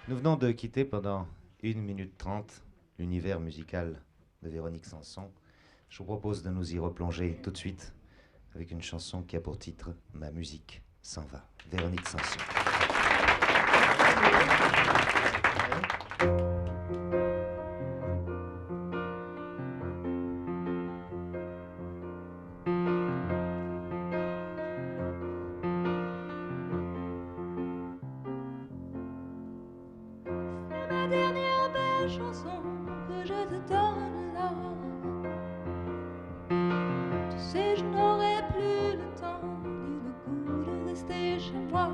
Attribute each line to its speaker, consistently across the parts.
Speaker 1: Nous venons de quitter pendant 1 minute 30 l'univers musical de Véronique Sanson. Je vous propose de nous y replonger tout de suite avec une chanson qui a pour titre Ma musique s'en va. Véronique Sanson.
Speaker 2: Ma dernière belle chanson que je te donne là. Tu sais, je n'aurai plus le temps ni le goût de rester chez moi.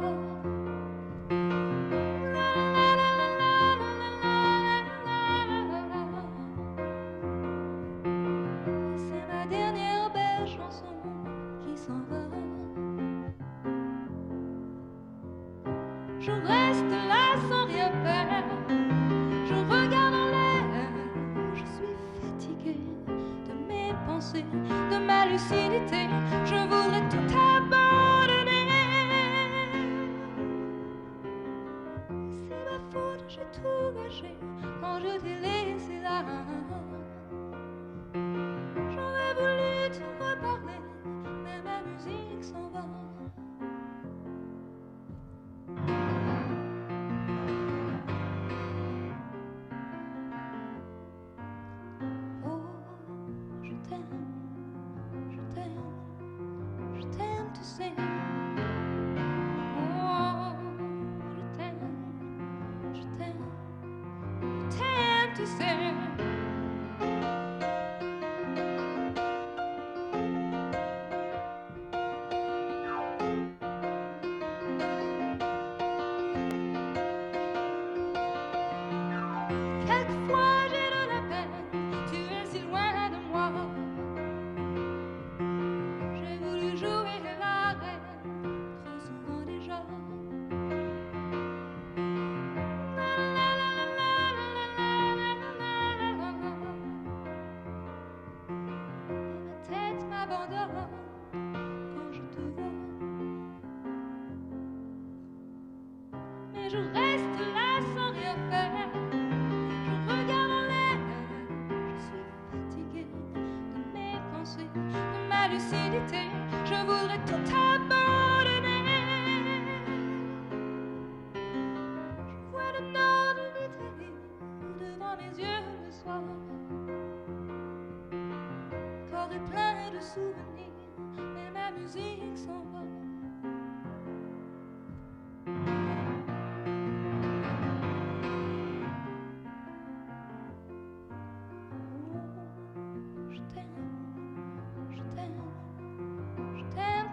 Speaker 2: C'est ma dernière belle chanson qui s'en va. Je reste là sans rien faire. Je regarde en l'air, je suis fatiguée de mes pensées, de ma lucidité. Je voudrais tout abandonner. C'est ma faute, j'ai tout gâché quand je t'ai laissé là. J'aurais voulu te reparler, mais ma musique s'en va. Tu sais. Oh, je t'aime, je t'aime, je t'aime, tu sais. Quelquefois j'ai de la peine, tu es si loin de moi. J'ai voulu jouer la reine, trop souvent déjà. Ma tête m'abandonne quand je te vois. Mais je reste là sans rien faire. Je regarde en l'air, je suis fatiguée de mes pensées, de ma lucidité. Je voudrais tout abandonner. Je vois le nord de l'Italie devant mes yeux le soir. Corps est plein de souvenirs, mais ma musique s'en va.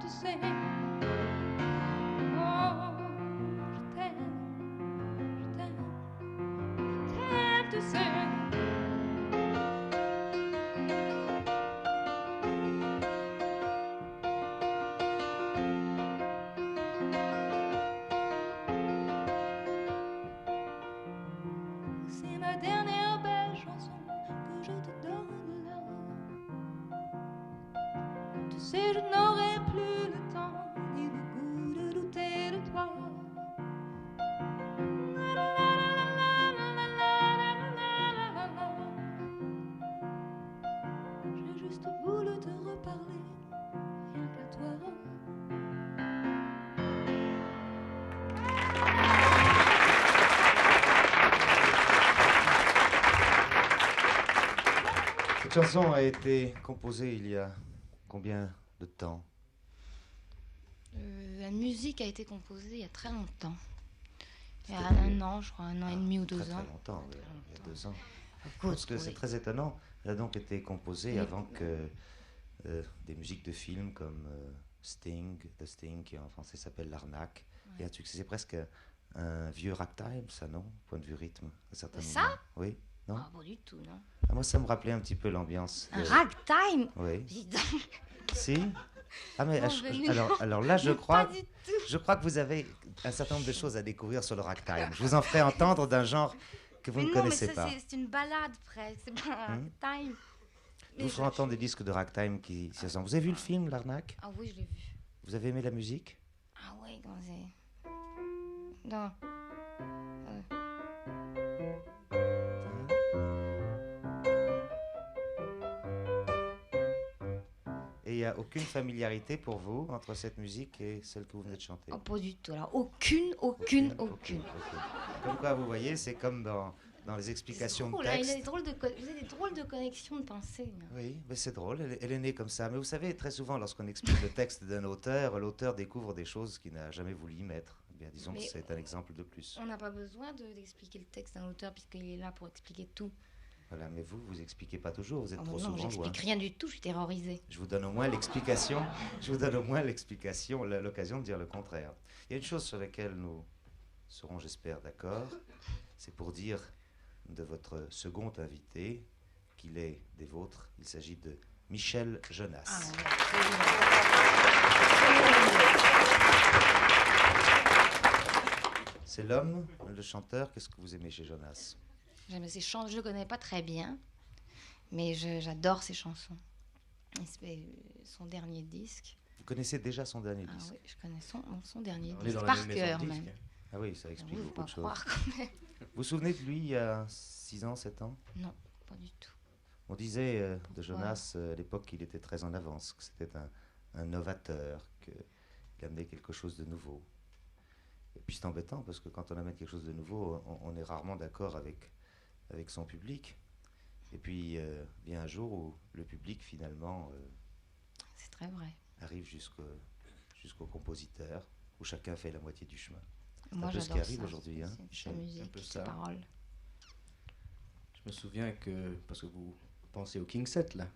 Speaker 2: Tu sais. Oh, je t'aime, je t'aime, je t'aime, tu sais. C'est ma dernière belle chanson que je te donne là. Tu sais, je n'aurai plus le temps ni le goût de douter de toi. J'ai juste voulu te reparler, rien qu'à toi.
Speaker 1: Cette chanson a été composée il y a combien de temps?
Speaker 3: La musique a été composée il y a très longtemps. Il y a 1 an, je crois, 1 an et demi ou 2 ans.
Speaker 1: Très longtemps, oui, il y a 2 ans.
Speaker 3: Parce
Speaker 1: que c'est très étonnant. Elle a donc été composée avant que des musiques de films comme Sting, The Sting, qui en français s'appelle L'Arnaque, et un truc, c'est presque un vieux ragtime, ça, non? Point de vue rythme, à certains
Speaker 3: Ça
Speaker 1: moments. Oui, non?
Speaker 3: Ah, pas du tout, non.
Speaker 1: Ah, moi, ça me rappelait un petit peu l'ambiance.
Speaker 3: Un ragtime?
Speaker 1: Oui.
Speaker 3: Dis donc.
Speaker 1: Si? Ah, mais
Speaker 3: Bon,
Speaker 1: alors là, je crois
Speaker 3: pas du tout.
Speaker 1: Je crois que vous avez un certain nombre de choses à découvrir sur le ragtime. Je vous en ferai entendre d'un genre que vous
Speaker 3: Mais
Speaker 1: ne
Speaker 3: non,
Speaker 1: connaissez
Speaker 3: mais
Speaker 1: pas.
Speaker 3: c'est une balade presque, c'est pas un ragtime.
Speaker 1: Je vous ferai entendre des disques de ragtime qui s'y ressemblent. Vous avez vu le film, L'Arnaque?
Speaker 3: Ah oui, je l'ai vu.
Speaker 1: Vous avez aimé la musique?
Speaker 3: Ah oui, comment c'est... Non.
Speaker 1: a aucune familiarité pour vous entre cette musique et celle que vous venez de chanter?
Speaker 3: Oh, pas du tout. Alors, aucune.
Speaker 1: Ok. Comme quoi, vous voyez, c'est comme dans les explications de
Speaker 3: Vous avez
Speaker 1: texte.
Speaker 3: des drôles de connexions de pensée. Là.
Speaker 1: Oui, mais c'est drôle, elle est née comme ça. Mais vous savez, très souvent, lorsqu'on explique le texte d'un auteur, l'auteur découvre des choses qu'il n'a jamais voulu y mettre. Eh bien, disons que c'est un exemple de plus.
Speaker 3: On n'a pas besoin d'expliquer le texte d'un auteur puisqu'il est là pour expliquer tout.
Speaker 1: Voilà, mais vous expliquez pas toujours, vous êtes trop
Speaker 3: Non,
Speaker 1: souvent loin.
Speaker 3: j'explique rien du tout, je suis terrorisée.
Speaker 1: Je vous donne au moins l'explication, l'occasion de dire le contraire. Il y a une chose sur laquelle nous serons, j'espère, d'accord, c'est pour dire de votre second invité qu'il est des vôtres. Il s'agit de Michel Jonas. C'est l'homme, le chanteur. Qu'est-ce que vous aimez chez Jonas?
Speaker 3: J'aime ses chansons, je le connais pas très bien, mais j'adore ses chansons. C'est son dernier disque.
Speaker 1: Vous connaissez déjà son dernier disque?
Speaker 3: Oui, je connais son dernier
Speaker 4: On est
Speaker 3: disque,
Speaker 4: dans la
Speaker 3: par
Speaker 4: même maison
Speaker 3: cœur
Speaker 4: de
Speaker 3: même.
Speaker 4: disques.
Speaker 1: Ah oui, ça explique
Speaker 3: Vous
Speaker 1: beaucoup de choses.
Speaker 3: croire quand même.
Speaker 1: Vous vous souvenez de lui il y a 6 ans, 7 ans?
Speaker 3: Non, pas du tout.
Speaker 1: On disait de Jonas à l'époque qu'il était très en avance, que c'était un novateur, qu'il amenait quelque chose de nouveau. Et puis c'est embêtant parce que quand on amène quelque chose de nouveau, on est rarement d'accord avec son public. Et puis vient un jour où le public finalement
Speaker 3: C'est très vrai.
Speaker 1: arrive jusqu'au compositeur, où chacun fait la moitié du chemin.
Speaker 3: Moi,
Speaker 1: un peu ce qui
Speaker 3: j'adore
Speaker 1: arrive
Speaker 3: ça.
Speaker 1: aujourd'hui, hein,
Speaker 3: Sa
Speaker 1: Michel.
Speaker 3: musique,
Speaker 4: Un peu
Speaker 3: ses
Speaker 4: ça.
Speaker 3: paroles.
Speaker 4: Je me souviens que, parce que vous pensez au King Set là,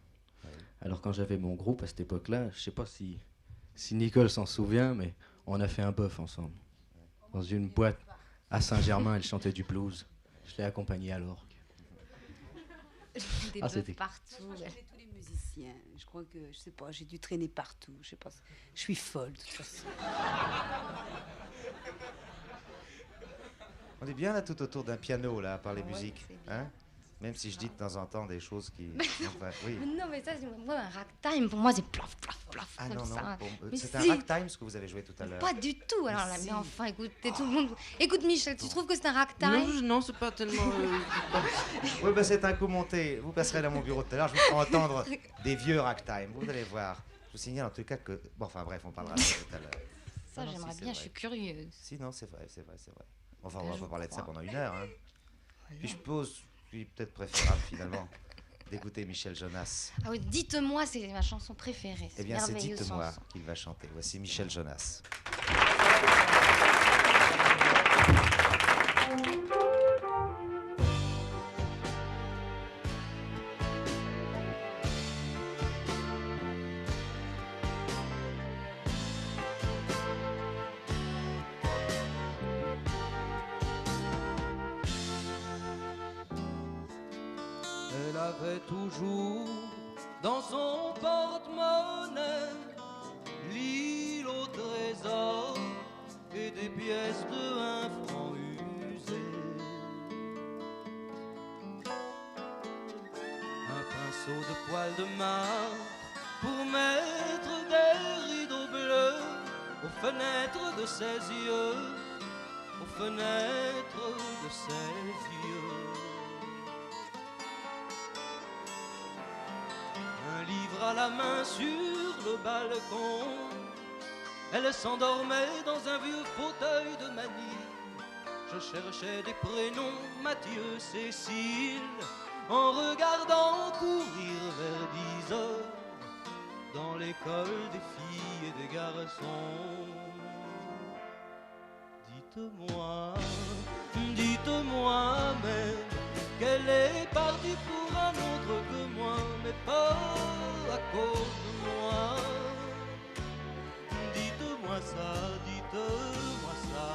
Speaker 1: Ouais.
Speaker 4: alors quand j'avais mon groupe à cette époque-là, je sais pas si Nicole s'en souvient, mais on a fait un bœuf ensemble. Dans une boîte à Saint-Germain, elle chantait du blues. Je l'ai accompagnée à l'orgue.
Speaker 3: Des
Speaker 4: Ah,
Speaker 3: bœufs
Speaker 4: c'était-
Speaker 3: partout.
Speaker 5: Moi, je connais tous les musiciens. Je crois que, je sais pas, j'ai dû traîner partout. Je sais pas. Je suis folle, de toute façon.
Speaker 1: On est bien là tout autour d'un piano là, à parler
Speaker 3: Ouais,
Speaker 1: musique,
Speaker 3: c'est bien.
Speaker 1: hein? Même si je dis de temps en temps des choses qui. Enfin, oui.
Speaker 3: Mais non, mais ça, moi, un ragtime, pour moi, c'est plaf, plaf, plaf.
Speaker 1: Ah
Speaker 3: comme
Speaker 1: non, non,
Speaker 3: ça.
Speaker 1: c'est
Speaker 3: Mais
Speaker 1: un
Speaker 3: si.
Speaker 1: ragtime ce que vous avez joué tout à l'heure.
Speaker 3: Pas du tout. Alors là,
Speaker 1: si.
Speaker 3: mais enfin, écoutez, tout le monde. Écoute, Michel, tu trouves que c'est un ragtime?
Speaker 4: Non, c'est pas tellement.
Speaker 1: Oui, ben c'est un coup monté. Vous passerez dans mon bureau tout à l'heure, je vous ferai entendre des vieux ragtime. Vous allez voir. Je vous signale en tout cas que. Bon, enfin bref, on parlera de ça tout à l'heure.
Speaker 3: Ça,
Speaker 1: Non, non,
Speaker 3: j'aimerais
Speaker 1: si, c'est
Speaker 3: bien,
Speaker 1: vrai.
Speaker 3: je suis curieuse.
Speaker 1: Si, non, c'est vrai. Enfin, on
Speaker 3: Ben,
Speaker 1: va
Speaker 3: je
Speaker 1: pas parler de ça
Speaker 3: crois.
Speaker 1: pendant 1 heure. Hein. Puis je pose, puis peut-être préférable finalement d'écouter Michel Jonas.
Speaker 3: Ah oui, dites-moi, c'est ma chanson préférée.
Speaker 1: Eh bien, c'est
Speaker 3: merveilleuse
Speaker 1: Dites-moi
Speaker 3: chanson.
Speaker 1: qu'il va chanter. Voici Michel Jonas.
Speaker 6: Elle avait toujours dans son porte-monnaie l'île au trésor et des pièces de 1 franc usées. Un pinceau de poil de marbre pour mettre des rideaux bleus aux fenêtres de ses yeux, aux fenêtres de ses yeux. Un livre à la main sur le balcon, elle s'endormait dans un vieux fauteuil de manille. Je cherchais des prénoms, Mathieu, Cécile, en regardant courir vers 10 heures dans l'école des filles et des garçons. Dites-moi même qu'elle est partie pour un autre que moi, mais pas à cause de moi. Dites-moi ça, dites-moi ça.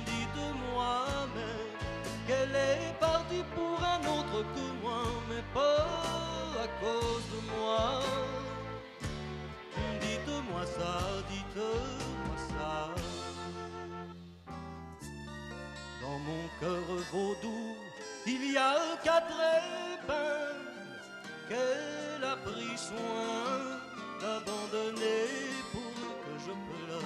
Speaker 6: Dites-moi même qu'elle est partie pour un autre que moi, mais pas à cause de moi. Dites-moi ça, dites-moi ça. Dans mon cœur vaudou, il y a 4 épingles qu'elle a pris soin d'abandonner pour que je pleure.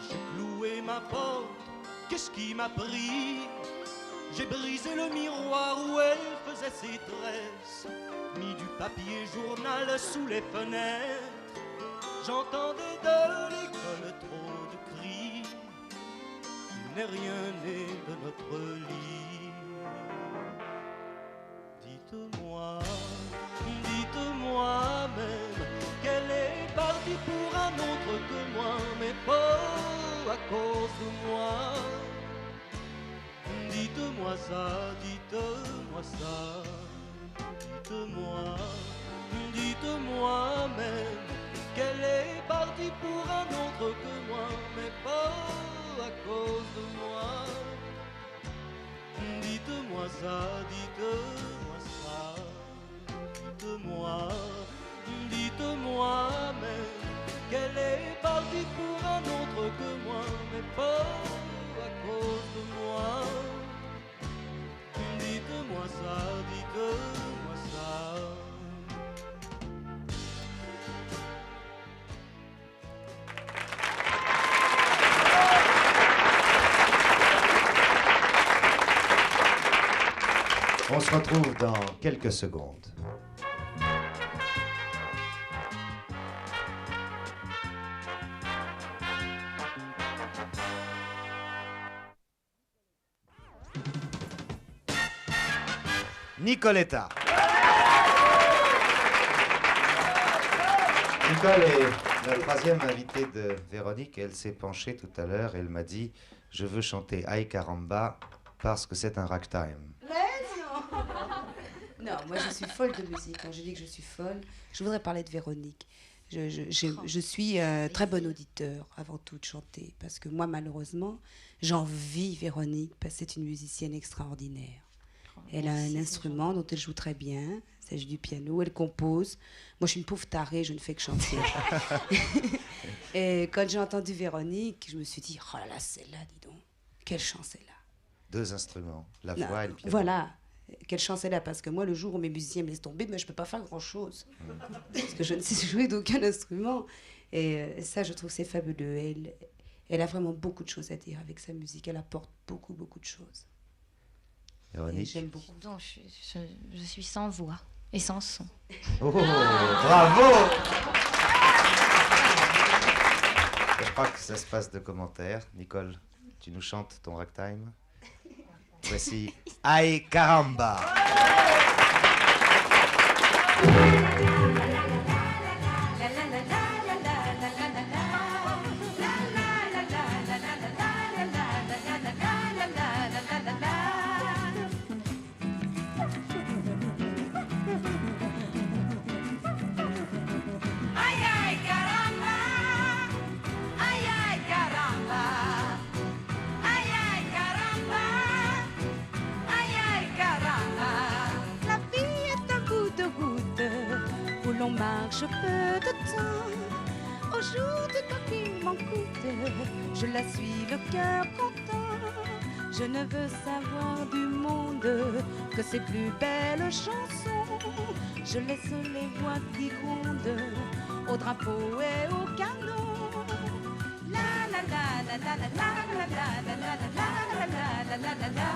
Speaker 6: J'ai cloué ma porte, qu'est-ce qui m'a pris? J'ai brisé le miroir où elle faisait ses tresses, mis du papier journal sous les fenêtres. J'entendais de l'école trop de cris, il n'est rien né de notre lit. Dites-moi, dites-moi même qu'elle est partie pour un autre que moi, mais pas à cause de moi. Dites-moi ça, dites-moi ça, dites-moi, dites-moi même qu'elle est partie pour un autre que moi, mais pas à cause de moi. Dites-moi ça, dites-moi ça, dites-moi, dites-moi même qu'elle est partie pour un autre que moi, mais pas à cause de moi. Dites-moi ça, dites-moi ça.
Speaker 1: On se retrouve dans quelques secondes. Nicoletta. Nicole est la troisième invitée de Véronique. Elle s'est penchée tout à l'heure. Elle m'a dit « Je veux chanter Ay Caramba parce que c'est un ragtime ».
Speaker 5: Non, moi je suis folle de musique. Quand je dis que je suis folle, je voudrais parler de Véronique. Je suis très bon auditeur avant tout de chanter. Parce que moi, malheureusement, j'envie Véronique parce que c'est une musicienne extraordinaire. Elle a un instrument dont elle joue très bien. Il s'agit du piano. Elle compose. Moi, je suis une pauvre tarée, je ne fais que chanter. Et quand j'ai entendu Véronique, je me suis dit, oh là là, celle-là, dis donc, quelle chance elle a.
Speaker 1: 2 instruments, la voix et le piano.
Speaker 5: Voilà. Quelle chance elle a, parce que moi, le jour où mes musiciens me laissent tomber, ben, je ne peux pas faire grand-chose. Parce que je ne sais jouer d'aucun instrument. Et ça, je trouve que c'est fabuleux. Elle a vraiment beaucoup de choses à dire avec sa musique. Elle apporte beaucoup, beaucoup de choses.
Speaker 1: Véronique.
Speaker 5: J'aime beaucoup.
Speaker 3: Donc, je suis sans voix et sans son.
Speaker 1: Oh, bravo! Je crois que ça se passe de commentaires. Nicole, tu nous chantes ton ragtime? Voici Ay Caramba.
Speaker 2: On marche peu de temps au jour de quoi qu'il m'en coûte. Je la suis le cœur content. Je ne veux savoir du monde que ses plus belles chansons. Je laisse les voix qui grondent au drapeau et au canon. La la la la la la la la la la la la la la la la.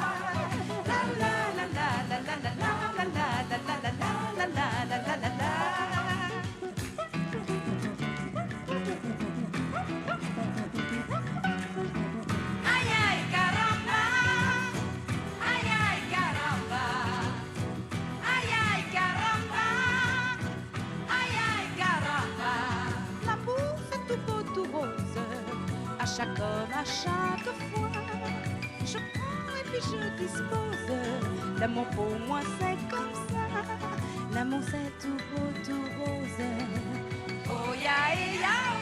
Speaker 2: Chaque homme à chaque fois, je prends et puis je dispose. L'amour pour moi c'est comme ça. L'amour c'est tout beau, tout rose. Oh ya et ya oh.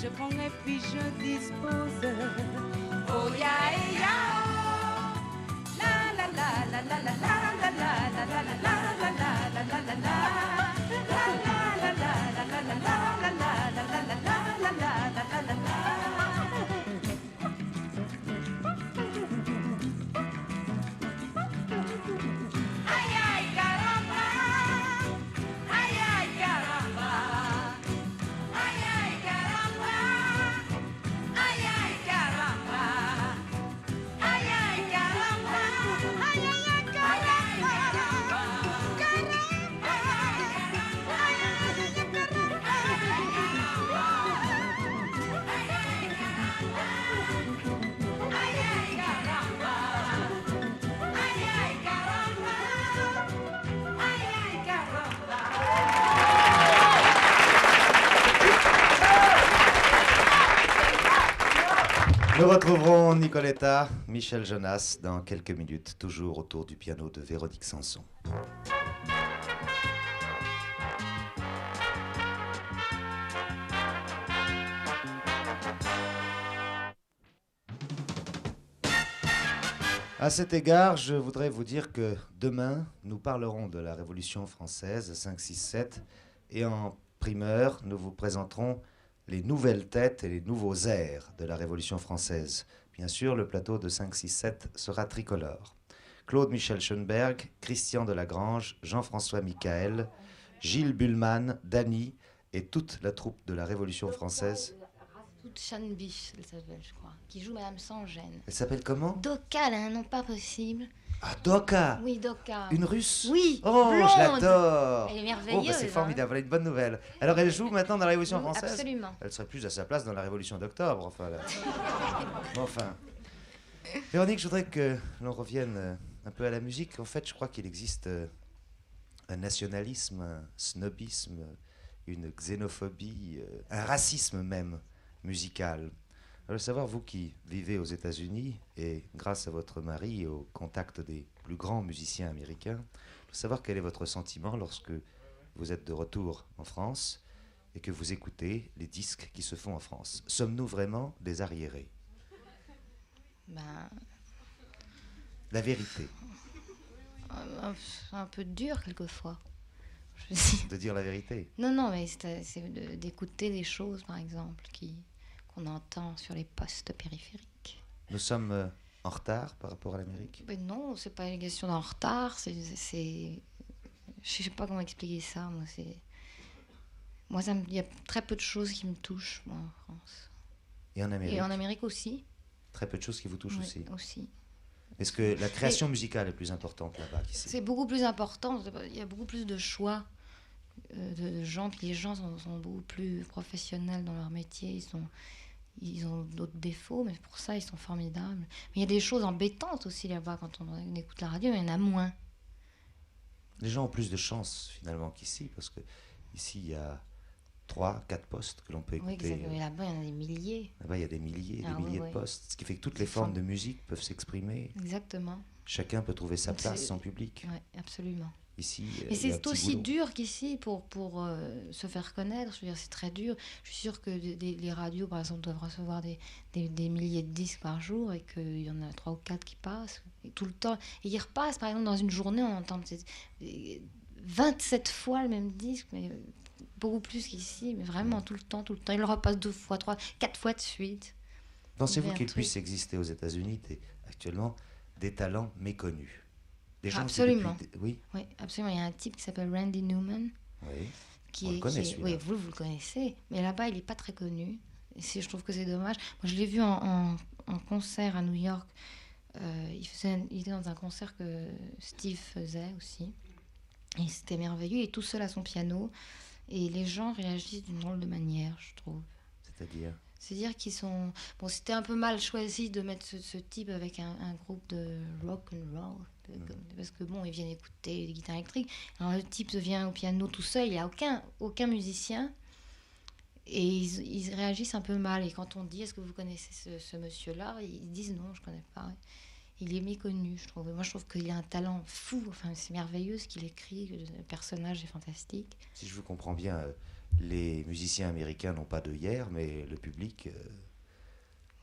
Speaker 2: Je prends et puis je dispose. Oh ya et ya oh. La la la la la la la la la la la la la la la la la. Caramba.
Speaker 1: Nous retrouverons Nicoletta, Michel Jonas dans quelques minutes, toujours autour du piano de Véronique Sanson. À cet égard, je voudrais vous dire que demain, nous parlerons de la Révolution française 5-6-7 et en primeur, nous vous présenterons les nouvelles têtes et les nouveaux airs de la Révolution française. Bien sûr, le plateau de 5-6-7 sera tricolore. Claude Michel Schoenberg, Christian Delagrange, Jean-François Michael, Gilles Bullmann, Dany et toute la troupe de la Révolution française.
Speaker 3: Toute Chanbich, elle s'appelle, je crois, qui joue Madame Sans Gêne.
Speaker 1: Elle s'appelle comment?
Speaker 3: Doka, elle a un nom pas possible.
Speaker 1: Ah, Doka!
Speaker 3: Oui, Doka.
Speaker 1: Une russe?
Speaker 3: Oui,
Speaker 1: Oh,
Speaker 3: blonde.
Speaker 1: je l'adore!
Speaker 3: Elle est merveilleuse.
Speaker 1: Oh, bah c'est
Speaker 3: hein.
Speaker 1: formidable, voilà une bonne nouvelle. Alors elle joue maintenant dans la Révolution
Speaker 3: Oui,
Speaker 1: française?
Speaker 3: absolument.
Speaker 1: Elle serait plus à sa place dans la Révolution d'octobre, enfin. Là. Enfin. Véronique, je voudrais que l'on revienne un peu à la musique. En fait, je crois qu'il existe un nationalisme, un snobisme, une xénophobie, un racisme même musical. Alors, savoir, vous qui vivez aux États-Unis et grâce à votre mari au contact des plus grands musiciens américains, savoir quel est votre sentiment lorsque vous êtes de retour en France et que vous écoutez les disques qui se font en France. Sommes-nous vraiment des arriérés?
Speaker 3: Ben,
Speaker 1: La vérité,
Speaker 3: un peu dur quelquefois.
Speaker 1: de dire la vérité.
Speaker 3: Non, mais c'est d'écouter des choses, par exemple, qu'on entend sur les postes périphériques.
Speaker 1: Nous sommes en retard par rapport à l'Amérique?
Speaker 3: Mais non, c'est pas une question d'en retard. Je sais pas comment expliquer ça. Moi, il y a très peu de choses qui me touchent, moi, en France.
Speaker 1: Et en Amérique?
Speaker 3: Et en Amérique aussi.
Speaker 1: Très peu de choses qui vous touchent
Speaker 3: Oui,
Speaker 1: aussi. Est-ce que la création musicale est plus importante là-bas qu'ici?
Speaker 3: C'est beaucoup plus important. Il y a beaucoup plus de choix de gens. Puis les gens sont beaucoup plus professionnels dans leur métier. Ils ont d'autres défauts, mais pour ça, ils sont formidables. Mais il y a des choses embêtantes aussi là-bas quand on écoute la radio, mais il y en a moins.
Speaker 1: Les gens ont plus de chance finalement qu'ici, parce que ici il y a 3-4 postes que l'on peut
Speaker 3: Oui,
Speaker 1: écouter.
Speaker 3: exactement. Mais là-bas, il y en a des milliers.
Speaker 1: Là-bas, il y a des milliers
Speaker 3: oui.
Speaker 1: de postes, ce qui fait que toutes
Speaker 3: C'est
Speaker 1: les formes
Speaker 3: fort.
Speaker 1: de musique peuvent s'exprimer.
Speaker 3: Exactement.
Speaker 1: Chacun peut trouver sa
Speaker 3: Donc
Speaker 1: place,
Speaker 3: c'est-
Speaker 1: son public.
Speaker 3: Oui, absolument.
Speaker 1: Ici,
Speaker 3: Et
Speaker 1: il y a un
Speaker 3: c'est
Speaker 1: petit
Speaker 3: aussi
Speaker 1: boulot.
Speaker 3: dur qu'ici pour se faire connaître. Je veux dire, c'est très dur. Je suis sûre que les radios, par exemple, doivent recevoir des milliers de disques par jour et qu'il y en a 3 ou 4 qui passent et tout le temps. Et ils repassent, par exemple, dans une journée, on entend peut-être 27 fois le même disque, mais beaucoup plus qu'ici, mais vraiment tout le temps. Ils le repassent 2 fois, 3, 4 fois de suite.
Speaker 1: Pensez-vous
Speaker 3: un
Speaker 1: qu'il
Speaker 3: truc.
Speaker 1: puisse exister aux États-Unis actuellement des talents méconnus? Des gens
Speaker 3: Absolument.
Speaker 1: qui depuis... Oui,
Speaker 3: Oui, absolument. Il y a un type qui s'appelle Randy Newman.
Speaker 1: oui.
Speaker 3: Qui
Speaker 1: On
Speaker 3: est,
Speaker 1: le connaît,
Speaker 3: qui est-
Speaker 1: celui-là.
Speaker 3: oui, vous le connaissez, mais là-bas, il n'est pas très connu. Et je trouve que c'est dommage. Moi, je l'ai vu en concert à New York. Il était dans un concert que Steve faisait aussi. Et c'était merveilleux. Il est tout seul à son piano. Et les gens réagissent d'une drôle de manière, je trouve.
Speaker 1: C'est-à-dire?
Speaker 3: C'est-à-dire qu'ils sont... Bon, c'était un peu mal choisi de mettre ce type avec un groupe de rock and roll. Parce que bon, ils viennent écouter des guitares électriques. Alors le type vient au piano tout seul, il n'y a aucun musicien. Et ils réagissent un peu mal. Et quand on dit, est-ce que vous connaissez ce monsieur-là? Ils disent non, je ne connais pas. Il est méconnu, je trouve. Et moi, je trouve qu'il a un talent fou. Enfin, c'est merveilleux ce qu'il écrit. Le personnage est fantastique.
Speaker 1: Si je vous comprends bien, les musiciens américains n'ont pas de hier, mais le public...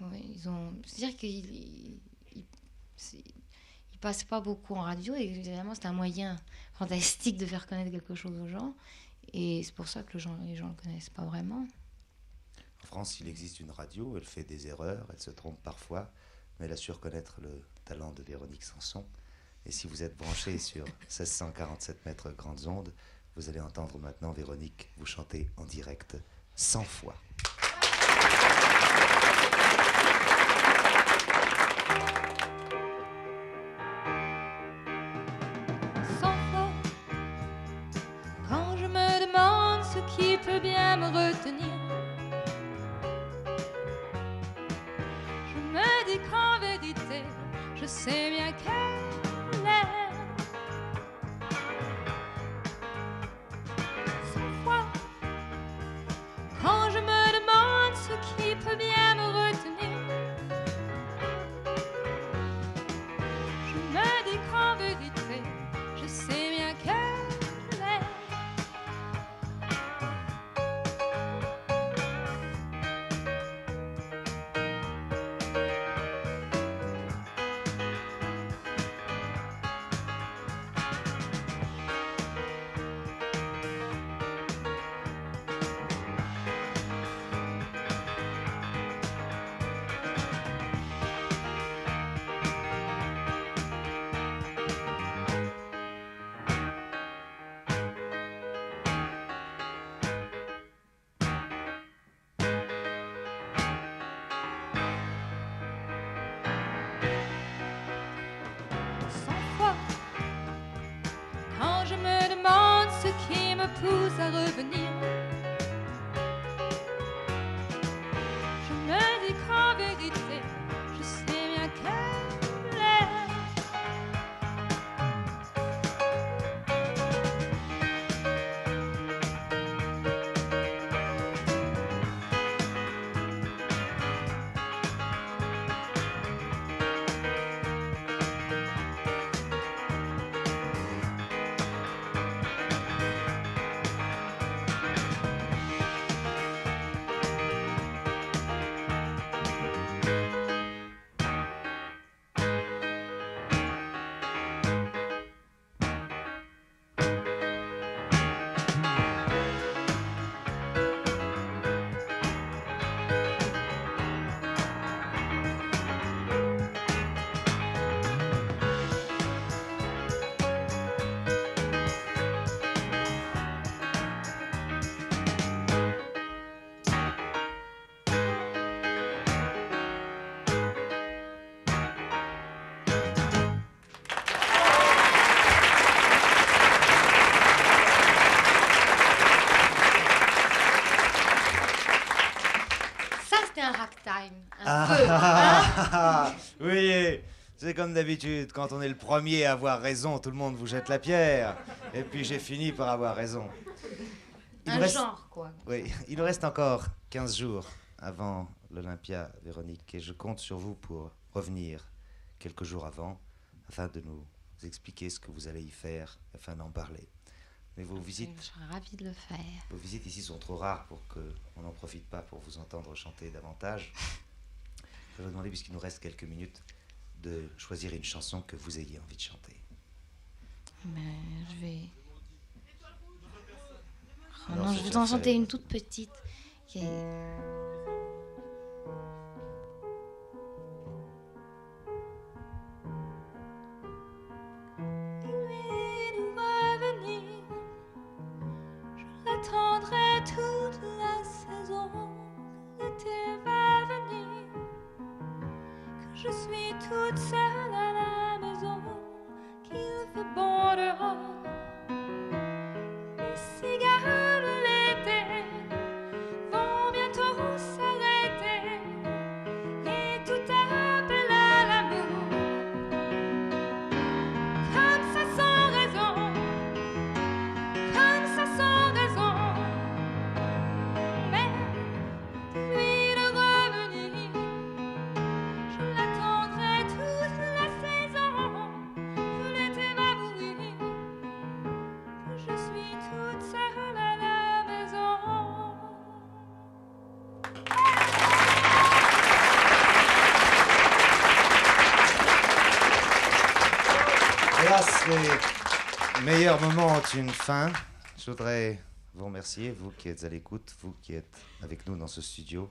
Speaker 3: Oui, c'est-à-dire qu'ils passent pas beaucoup en radio. Et évidemment, c'est un moyen fantastique de faire connaître quelque chose aux gens. Et c'est pour ça que les gens ne le connaissent pas vraiment.
Speaker 1: En France, il existe une radio, elle fait des erreurs, elle se trompe parfois, mais elle a su reconnaître le talent de Véronique Sanson. Et si vous êtes branché sur 1647 mètres grandes ondes, vous allez entendre maintenant Véronique vous chanter en direct 100 fois.
Speaker 2: 100 fois, quand je me demande ce qui peut bien me retenir, je me dis qu'en vérité, je sais bien qu'elle est. 100 fois, quand je me demande ce qui peut bien me retenir, pousse à revenir. Je me dis qu'en vérité, je sais bien qu'elle est.
Speaker 3: Ça, c'était un ragtime. Un peu. Hein?
Speaker 1: Oui, c'est comme d'habitude, quand on est le premier à avoir raison, tout le monde vous jette la pierre. Et puis j'ai fini par avoir raison. Il nous
Speaker 3: Un
Speaker 1: reste-
Speaker 3: genre, quoi.
Speaker 1: Oui, il nous reste encore 15 jours avant l'Olympia, Véronique, et je compte sur vous pour revenir quelques jours avant, afin de nous expliquer ce que vous allez y faire, afin d'en parler. Mais
Speaker 3: Je serais ravie de le faire.
Speaker 1: vos visites ici sont trop rares pour qu'on n'en profite pas pour vous entendre chanter davantage. Je vais vous demander, puisqu'il nous reste quelques minutes, de choisir une chanson que vous ayez envie de chanter.
Speaker 3: Mais je vais. Oh
Speaker 1: Alors,
Speaker 3: non,
Speaker 1: c'est
Speaker 3: je vais
Speaker 1: déjà
Speaker 3: en
Speaker 1: fait.
Speaker 3: chanter une toute petite. Qui est-
Speaker 2: Lui de revenir, je l'attendrai toute la saison. L'été va venir, que je suis toute seule à la maison, qu'il fait bon dehors. Les cigares de l'été vont bientôt s'arrêter, et tout appelle à l'amour. Comme ça sans raison, comme ça sans raison. Mais lui de revenir, je l'attendrai toute la saison. Que l'été va mourir, que je suis toute seule à la maison.
Speaker 1: Hélas, les meilleurs moments ont une fin. Je voudrais vous remercier, vous qui êtes à l'écoute, vous qui êtes avec nous dans ce studio,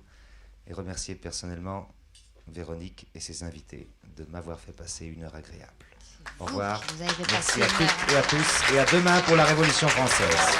Speaker 1: et remercier personnellement Véronique et ses invités de m'avoir fait passer une heure agréable. Au revoir.
Speaker 3: Vous avez fait
Speaker 1: Merci
Speaker 3: passer
Speaker 1: à
Speaker 3: une
Speaker 1: toutes
Speaker 3: heure.
Speaker 1: et à tous, et à demain pour la Révolution française.